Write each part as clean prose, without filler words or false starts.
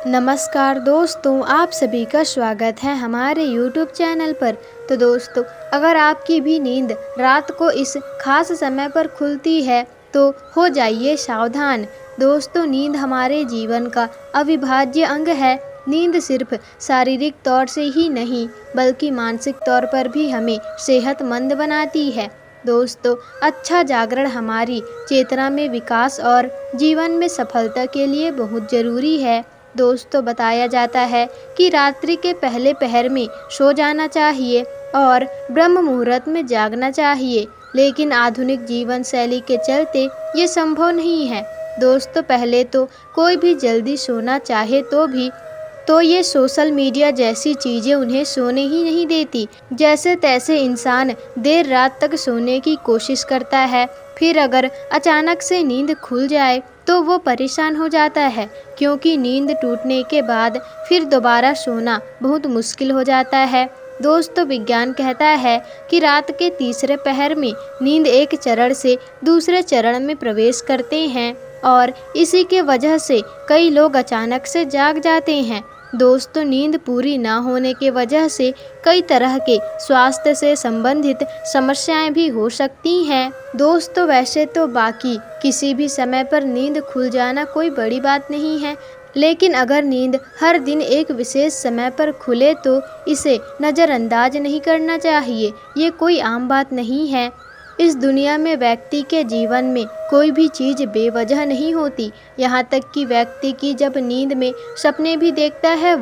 नमस्कार दोस्तों, आप सभी का स्वागत है हमारे YouTube चैनल पर। तो दोस्तों, अगर आपकी भी नींद रात को इस खास समय पर खुलती है तो हो जाइए सावधान। दोस्तों, नींद हमारे जीवन का अविभाज्य अंग है। नींद सिर्फ शारीरिक तौर से ही नहीं बल्कि मानसिक तौर पर भी हमें सेहतमंद बनाती है। दोस्तों, अच्छा जागरण हमारी चेतना में विकास और जीवन में सफलता के लिए बहुत ज़रूरी है। दोस्तों, बताया जाता है कि रात्रि के पहले पहर में सो जाना चाहिए और ब्रह्म मुहूर्त में जागना चाहिए, लेकिन आधुनिक जीवन शैली के चलते ये संभव नहीं है। दोस्तों, पहले तो कोई भी जल्दी सोना चाहे तो ये सोशल मीडिया जैसी चीज़ें उन्हें सोने ही नहीं देती। जैसे तैसे इंसान देर रात तक सोने की कोशिश करता है, फिर अगर अचानक से नींद खुल जाए तो वो परेशान हो जाता है, क्योंकि नींद टूटने के बाद फिर दोबारा सोना बहुत मुश्किल हो जाता है। दोस्तों, विज्ञान कहता है कि रात के तीसरे पहर में नींद एक चरण से दूसरे चरण में प्रवेश करते हैं और इसी के वजह से कई लोग अचानक से जाग जाते हैं। दोस्तों, नींद पूरी ना होने के वजह से कई तरह के स्वास्थ्य से संबंधित समस्याएं भी हो सकती हैं। दोस्तों, वैसे तो बाकी किसी भी समय पर नींद खुल जाना कोई बड़ी बात नहीं है, लेकिन अगर नींद हर दिन एक विशेष समय पर खुले तो इसे नज़रअंदाज नहीं करना चाहिए। ये कोई आम बात नहीं है। इस दुनिया में व्यक्ति के जीवन में कोई भी चीज़ बेवजह नहीं होती। यहाँ तक कि व्यक्ति की जब नींद में सपने भी देखता है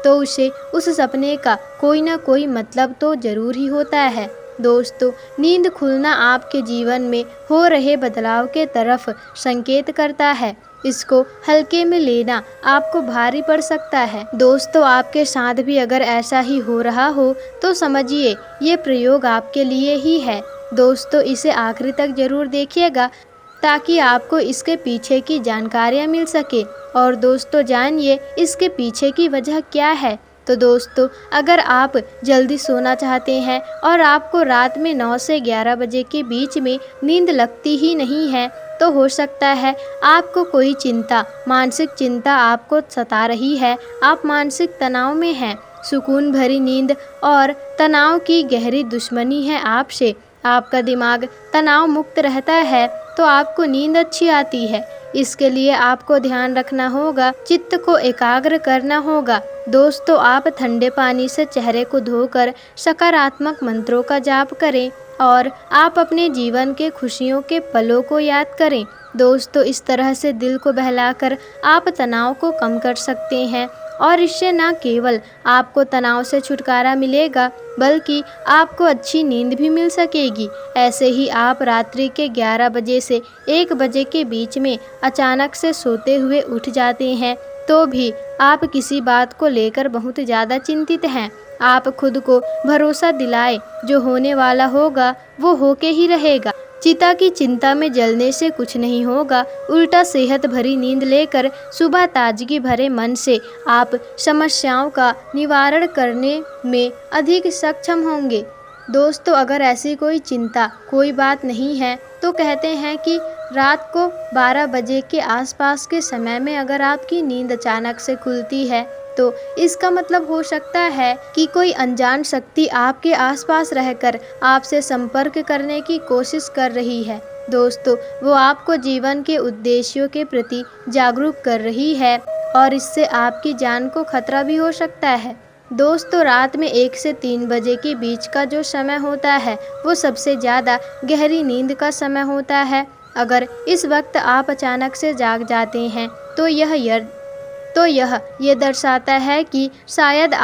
तो उसे उस सपने का कोई ना कोई मतलब तो ज़रूर ही होता है। दोस्तों, नींद खुलना आपके जीवन में हो रहे बदलाव के तरफ संकेत करता है। इसको हल्के में लेना आपको भारी पड़ सकता है। दोस्तों, आपके साथ भी अगर ऐसा ही हो रहा हो तो समझिए ये प्रयोग आपके लिए ही है। दोस्तों, इसे आखिरी तक जरूर देखिएगा ताकि आपको इसके पीछे की जानकारियाँ मिल सके। और दोस्तों, जानिए इसके पीछे की वजह क्या है। तो दोस्तों, अगर आप जल्दी सोना चाहते हैं और आपको रात में 9 से 11 बजे के बीच में नींद लगती ही नहीं है तो हो सकता है आपको कोई मानसिक चिंता आपको सता रही है। आप मानसिक तनाव में हैं। सुकून भरी नींद और तनाव की गहरी दुश्मनी है आपसे। आपका दिमाग तनाव मुक्त रहता है तो आपको नींद अच्छी आती है। इसके लिए आपको ध्यान रखना होगा, चित्त को एकाग्र करना होगा। दोस्तों, आप ठंडे पानी से चेहरे को धोकर सकारात्मक मंत्रों का जाप करें और आप अपने जीवन के खुशियों के पलों को याद करें। दोस्तों, इस तरह से दिल को बहलाकर आप तनाव को कम कर सकते हैं और इससे न केवल आपको तनाव से छुटकारा मिलेगा बल्कि आपको अच्छी नींद भी मिल सकेगी। ऐसे ही आप रात्रि के 11 बजे से 1 बजे के बीच में अचानक से सोते हुए उठ जाते हैं तो भी आप किसी बात को लेकर बहुत ज़्यादा चिंतित हैं। आप खुद को भरोसा दिलाएं, जो होने वाला होगा वो होके ही रहेगा। चिता की चिंता में जलने से कुछ नहीं होगा, उल्टा सेहत भरी नींद लेकर सुबह ताजगी भरे मन से आप समस्याओं का निवारण करने में अधिक सक्षम होंगे। दोस्तों, अगर ऐसी कोई बात नहीं है तो कहते हैं कि रात को 12 बजे के आसपास के समय में अगर आपकी नींद अचानक से खुलती है तो इसका मतलब हो सकता है कि कोई अनजान शक्ति आपके आसपास रहकर आपसे संपर्क करने की कोशिश कर रही है। दोस्तों, वो आपको जीवन के उद्देश्यों के प्रति जागरूक कर रही है और इससे आपकी जान को खतरा भी हो सकता है। दोस्तों, रात में 1 से 3 बजे के बीच का जो समय होता है वो सबसे ज़्यादा गहरी नींद का समय होता है। अगर इस वक्त आप अचानक से जाग जाते हैं तो यह दर्शाता है कि शायद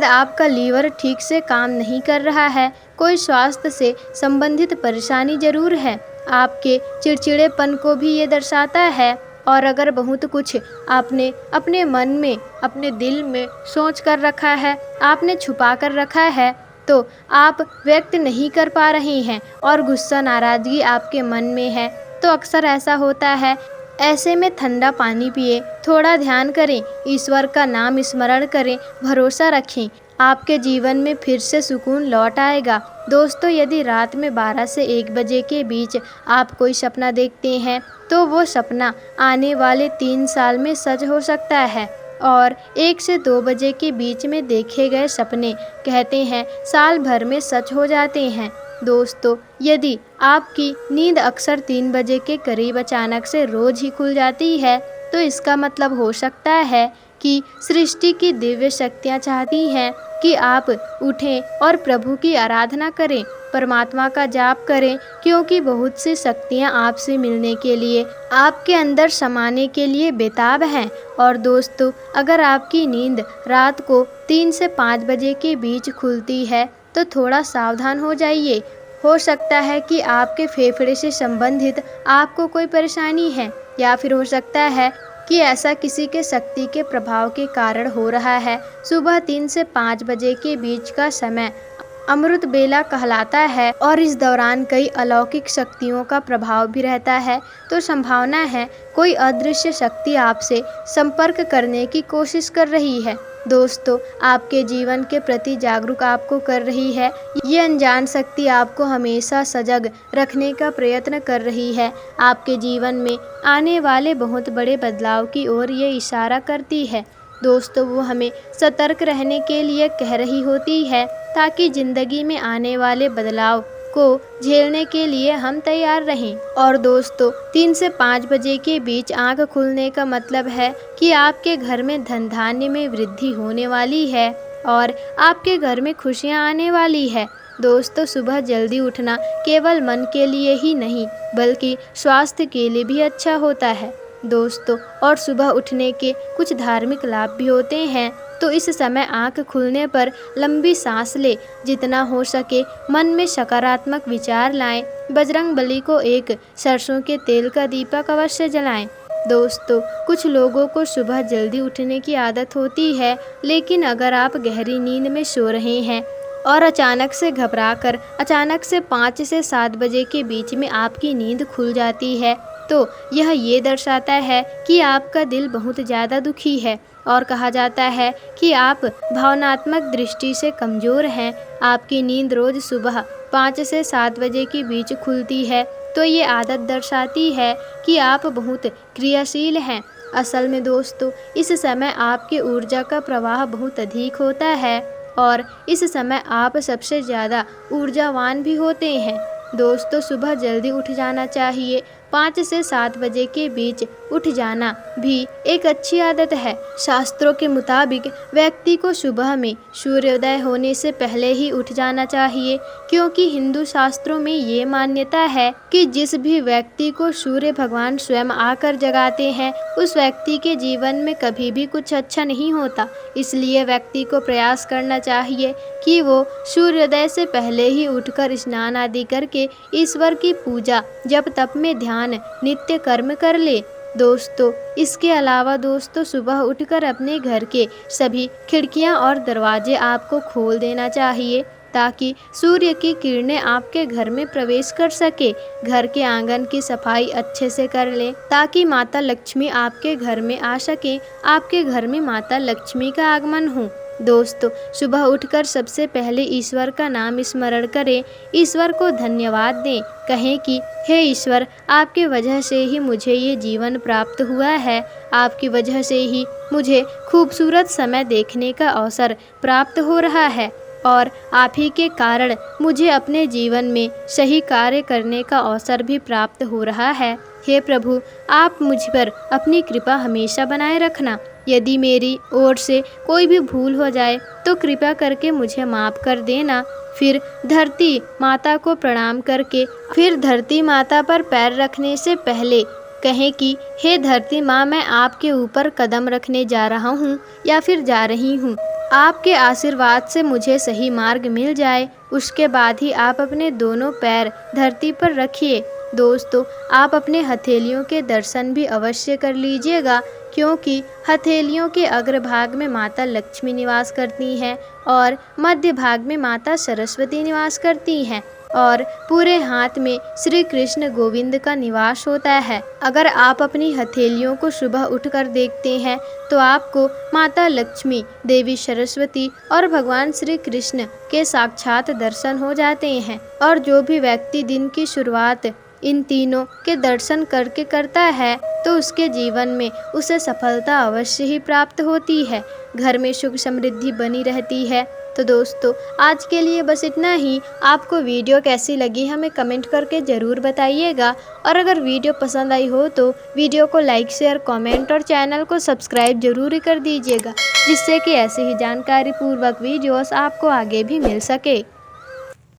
आपका लीवर ठीक से काम नहीं कर रहा है। कोई स्वास्थ्य से संबंधित परेशानी जरूर है। आपके चिड़चिड़ेपन को भी ये दर्शाता है। और अगर बहुत कुछ आपने अपने मन में, अपने दिल में सोच कर रखा है, आपने छुपा कर रखा है तो आप व्यक्त नहीं कर पा रहे हैं और गुस्सा नाराज़गी आपके मन में है तो अक्सर ऐसा होता है। ऐसे में ठंडा पानी पिए, थोड़ा ध्यान करें, ईश्वर का नाम स्मरण करें, भरोसा रखें। आपके जीवन में फिर से सुकून लौट आएगा। दोस्तों, यदि रात में 12 से 1 बजे के बीच आप कोई सपना देखते हैं तो वो सपना आने वाले 3 साल में सच हो सकता है, और 1 से 2 बजे के बीच में देखे गए सपने कहते हैं साल भर में सच हो जाते हैं। दोस्तों, यदि आपकी नींद अक्सर 3 बजे के करीब अचानक से रोज ही खुल जाती है तो इसका मतलब हो सकता है कि सृष्टि की दिव्य शक्तियाँ चाहती हैं कि आप उठें और प्रभु की आराधना करें, परमात्मा का जाप करें, क्योंकि बहुत सी शक्तियाँ आपसे मिलने के लिए, आपके अंदर समाने के लिए बेताब हैं। और दोस्तों, अगर आपकी नींद रात को 3 से 5 बजे के बीच खुलती है तो थोड़ा सावधान हो जाइए। हो सकता है कि आपके फेफड़े से संबंधित आपको कोई परेशानी है, या फिर हो सकता है कि ऐसा किसी के शक्ति के प्रभाव के कारण हो रहा है। सुबह 3 से 5 बजे के बीच का समय अमृत बेला कहलाता है और इस दौरान कई अलौकिक शक्तियों का प्रभाव भी रहता है। तो संभावना है कोई अदृश्य शक्ति आपसे संपर्क करने की कोशिश कर रही है। दोस्तों, आपके जीवन के प्रति जागरूक आपको कर रही है। ये अनजान शक्ति आपको हमेशा सजग रखने का प्रयत्न कर रही है। आपके जीवन में आने वाले बहुत बड़े बदलाव की ओर ये इशारा करती है। दोस्तों, वो हमें सतर्क रहने के लिए कह रही होती है ताकि ज़िंदगी में आने वाले बदलाव को झेलने के लिए हम तैयार रहें। और दोस्तों, 3 से 5 बजे के बीच आंख खुलने का मतलब है कि आपके घर में धन धान्य में वृद्धि होने वाली है और आपके घर में खुशियां आने वाली है। दोस्तों, सुबह जल्दी उठना केवल मन के लिए ही नहीं बल्कि स्वास्थ्य के लिए भी अच्छा होता है। दोस्तों, और सुबह उठने के कुछ धार्मिक लाभ भी होते हैं। तो इस समय आंख खुलने पर लंबी सांस ले, जितना हो सके मन में सकारात्मक विचार लाएं। बजरंगबली को एक सरसों के तेल का दीपक अवश्य जलाएं। दोस्तों, कुछ लोगों को सुबह जल्दी उठने की आदत होती है, लेकिन अगर आप गहरी नींद में सो रहे हैं और अचानक से घबराकर अचानक से 5 से 7 बजे के बीच में आपकी नींद खुल जाती है तो यह ये दर्शाता है कि आपका दिल बहुत ज़्यादा दुखी है और कहा जाता है कि आप भावनात्मक दृष्टि से कमज़ोर हैं। आपकी नींद रोज़ सुबह 5 से 7 बजे के बीच खुलती है तो ये आदत दर्शाती है कि आप बहुत क्रियाशील हैं। असल में दोस्तों, इस समय आपकी ऊर्जा का प्रवाह बहुत अधिक होता है और इस समय आप सबसे ज़्यादा ऊर्जावान भी होते हैं। दोस्तों, सुबह जल्दी उठ जाना चाहिए। 5 से 7 बजे के बीच उठ जाना भी एक अच्छी आदत है। शास्त्रों के मुताबिक व्यक्ति को सुबह में सूर्योदय होने से पहले ही उठ जाना चाहिए, क्योंकि हिंदू शास्त्रों में ये मान्यता है कि जिस भी व्यक्ति को सूर्य भगवान स्वयं आकर जगाते हैं उस व्यक्ति के जीवन में कभी भी कुछ अच्छा नहीं होता। इसलिए व्यक्ति को प्रयास करना चाहिए कि वो सूर्योदय से पहले ही उठकर स्नान आदि करके ईश्वर की पूजा जप तप में ध्यान नित्य कर्म कर ले। दोस्तों, इसके अलावा दोस्तों, सुबह उठकर अपने घर के सभी खिड़कियां और दरवाजे आपको खोल देना चाहिए ताकि सूर्य की किरणें आपके घर में प्रवेश कर सके। घर के आंगन की सफाई अच्छे से कर लें ताकि माता लक्ष्मी आपके घर में आ सके, आपके घर में माता लक्ष्मी का आगमन हो। दोस्तों, सुबह उठकर सबसे पहले ईश्वर का नाम स्मरण करें, ईश्वर को धन्यवाद दें, कहें कि हे ईश्वर, आपके वजह से ही मुझे ये जीवन प्राप्त हुआ है, आपकी वजह से ही मुझे खूबसूरत समय देखने का अवसर प्राप्त हो रहा है और आप ही के कारण मुझे अपने जीवन में सही कार्य करने का अवसर भी प्राप्त हो रहा है। हे प्रभु, आप मुझ पर अपनी कृपा हमेशा बनाए रखना। यदि मेरी ओर से कोई भी भूल हो जाए तो कृपा करके मुझे माफ़ कर देना। फिर धरती माता को प्रणाम करके फिर धरती माता पर पैर रखने से पहले कहें कि हे धरती माँ, मैं आपके ऊपर कदम रखने जा रहा हूँ या फिर जा रही हूँ। आपके आशीर्वाद से मुझे सही मार्ग मिल जाए। उसके बाद ही आप अपने दोनों पैर धरती पर रखिए। दोस्तों, आप अपने हथेलियों के दर्शन भी अवश्य कर लीजिएगा, क्योंकि हथेलियों के अग्रभाग में माता लक्ष्मी निवास करती हैं और मध्य भाग में माता सरस्वती निवास करती हैं और पूरे हाथ में श्री कृष्ण गोविंद का निवास होता है। अगर आप अपनी हथेलियों को सुबह उठकर देखते हैं तो आपको माता लक्ष्मी, देवी सरस्वती और भगवान श्री कृष्ण के साक्षात दर्शन हो जाते हैं। और जो भी व्यक्ति दिन की शुरुआत इन तीनों के दर्शन करके करता है तो उसके जीवन में उसे सफलता अवश्य ही प्राप्त होती है, घर में सुख समृद्धि बनी रहती है। तो दोस्तों, आज के लिए बस इतना ही। आपको वीडियो कैसी लगी हमें कमेंट करके ज़रूर बताइएगा, और अगर वीडियो पसंद आई हो तो वीडियो को लाइक, शेयर, कमेंट और चैनल को सब्सक्राइब जरूर कर दीजिएगा, जिससे कि ऐसे ही जानकारी पूर्वक वीडियोस आपको आगे भी मिल सके।